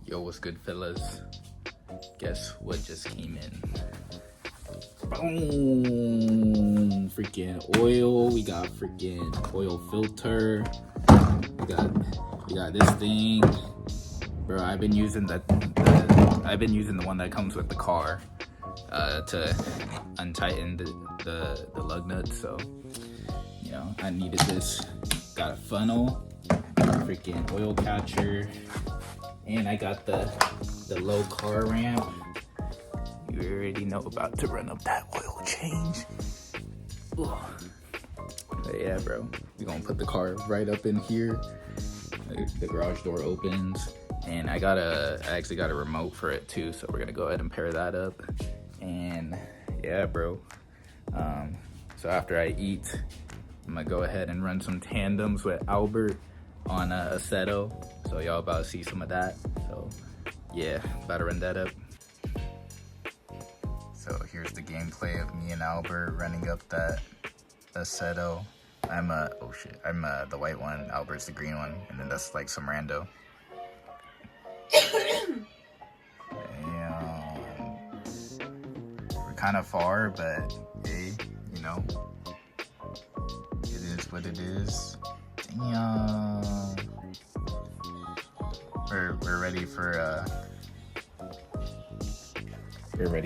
Yo, what's good, fellas? Guess what just came in? Boom! Freaking oil. We got freaking oil filter. We got this thing, bro. I've been using the one that comes with the car to untighten the lug nuts. So you know, I needed this. Got a funnel, freaking oil catcher. And I got the low car ramp. You already know about to run up that oil change. But yeah, bro. We're gonna put the car right up in here. The garage door opens. And I actually got a remote for it too. So we're gonna go ahead and pair that up. And yeah, bro. So after I eat, I'm gonna go ahead and run some tandems with Albert on Assetto. So y'all about to see some of that. So yeah, about to run that up. So here's the gameplay of me and Albert running up that Assetto. I'm the white one, Albert's the green one, and then that's like some rando. Damn. We're kind of far, but hey, you know, it is what it is. Damn. We're ready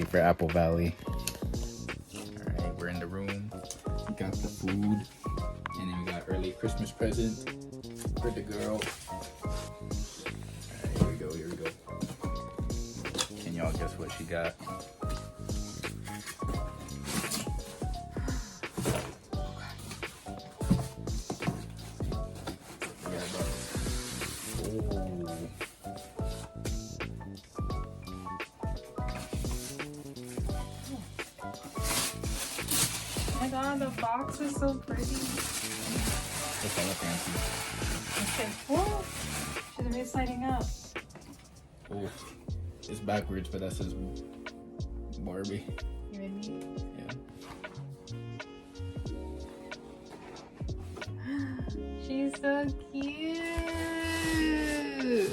for Apple Valley. All right, we're in the room. We got the food, and then we got early Christmas present for the girl. All right, here we go. Can y'all guess what she got? Oh my god, the box is so pretty. It's hella fancy. Okay, whoa! Should have been sliding up. Oh, it's backwards, but that says Barbie. You ready? Yeah. She's so cute.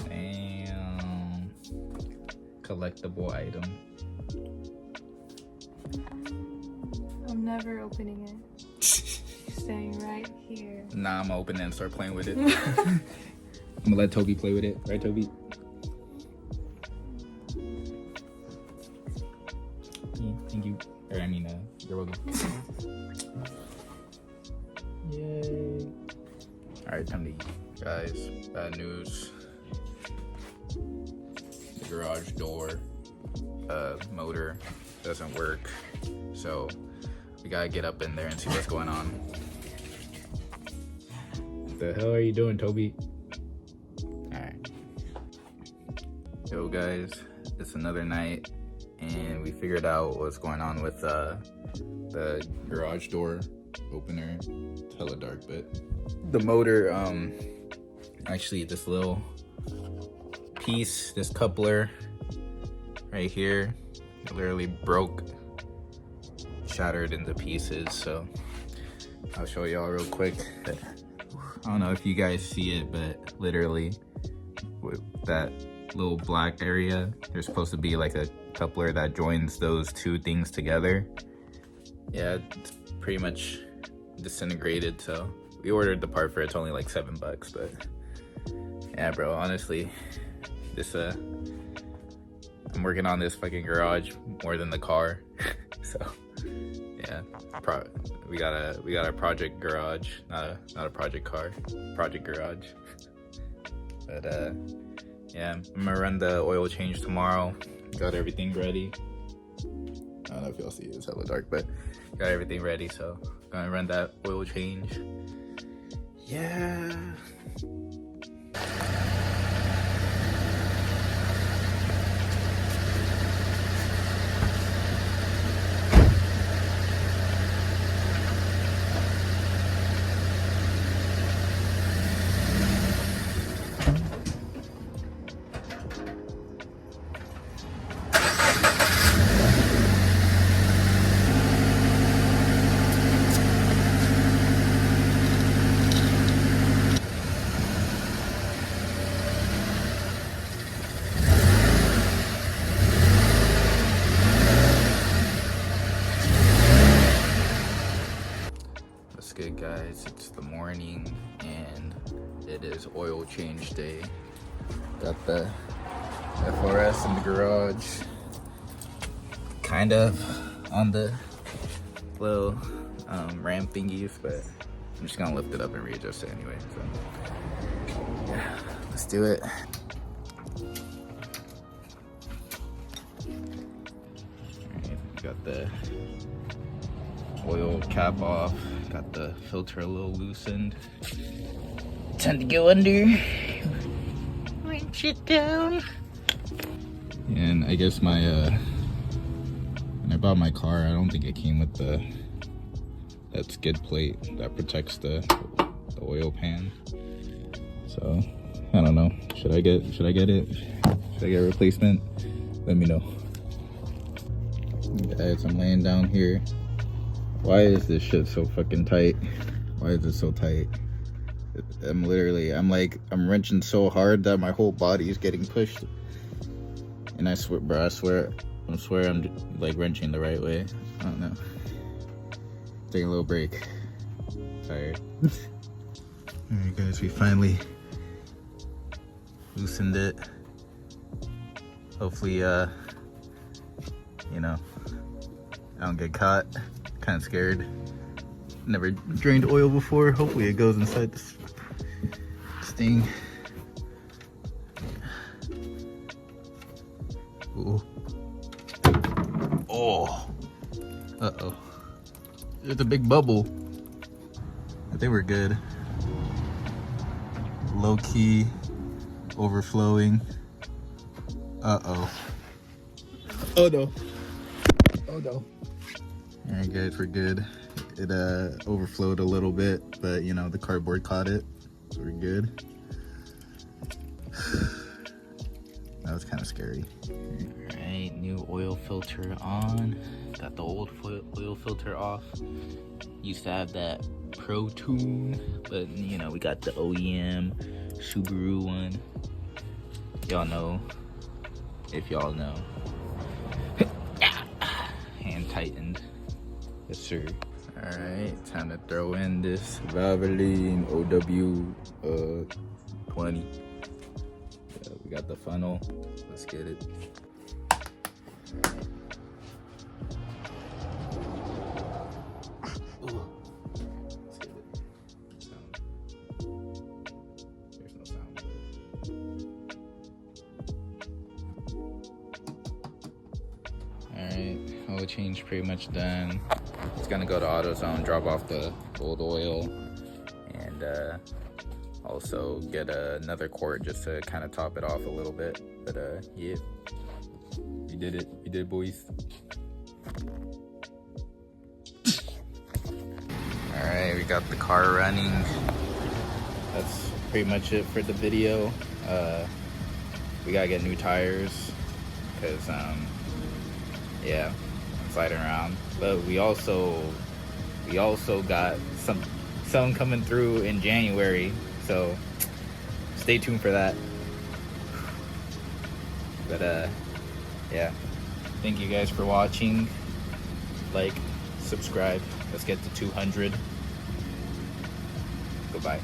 Damn. Collectible item. I'm never opening it. Staying right here. Nah, I'm gonna open it and start playing with it. I'm gonna let Toby play with it. Right, Toby? Yeah, thank you. Or I mean, you're welcome. Yay. Alright, time to eat. Guys, bad news. The garage door motor doesn't work. So we gotta get up in there and see what's going on. What the hell are you doing, Toby? Alright. Yo guys, it's another night and we figured out what's going on with the garage door opener. It's hella dark, but the motor, actually this little piece, this coupler right here, literally broke, shattered into pieces. So I'll show y'all real quick. I don't know if you guys see it, but literally with that little black area, there's supposed to be like a coupler that joins those two things together. Yeah, it's pretty much disintegrated. So we ordered the part for it. It's only like $7, but yeah, bro, honestly, this I'm working on this fucking garage more than the car. So yeah, we got a project garage, not a project car, project garage. But yeah, I'm gonna run the oil change tomorrow. Got everything ready. I don't know if y'all see it, it's hella dark, but got everything ready, so gonna run that oil change. Yeah. Alright guys, it's the morning and it is oil change day. Got the FRS in the garage. Kind of on the little ram thingies, but I'm just gonna lift it up and readjust it anyway. So yeah, let's do it. Alright, got the oil cap off, got the filter a little loosened. Time to go under. Winch it down. And I guess my when I bought my car, I don't think it came with that skid plate that protects the oil pan. So I don't know. Should I get it? Should I get a replacement? Let me know. Guys, I'm laying down here. Why is this shit so fucking tight? Why is it so tight? I'm wrenching so hard that my whole body is getting pushed. And I swear, bro, I swear I'm like wrenching the right way. I don't know. Taking a little break. Tired. Alright guys, we finally loosened it. Hopefully, you know, I don't get caught. Kind of scared. Never drained oil before. Hopefully it goes inside this thing. Ooh. Oh. Uh-oh. There's a big bubble. But they were good. Low key overflowing. Uh-oh. Oh no. Oh no. Alright guys, we're good. It overflowed a little bit, but you know, the cardboard caught it, so we're good. That was kind of scary. Alright, new oil filter on. Got the old oil filter off. Used to have that Pro Tune, but you know, we got the OEM Subaru one. Y'all know, if y'all know. Hand tightened. Yes, sir. All right, time to throw in this Valvoline OW 20. Yeah, we got the funnel. Let's get it. Ooh. Let's get it. Sound. There's no sound. All right, oil change pretty much done. It's gonna go to AutoZone, drop off the old oil, and also get another quart just to kind of top it off a little bit. But yeah, we did it. We did, boys. All right, we got the car running. That's pretty much it for the video. We gotta get new tires because yeah, I'm sliding around. But we also got some coming through in January, so stay tuned for that. But yeah, thank you guys for watching. Like, subscribe. Let's get to 200. Goodbye.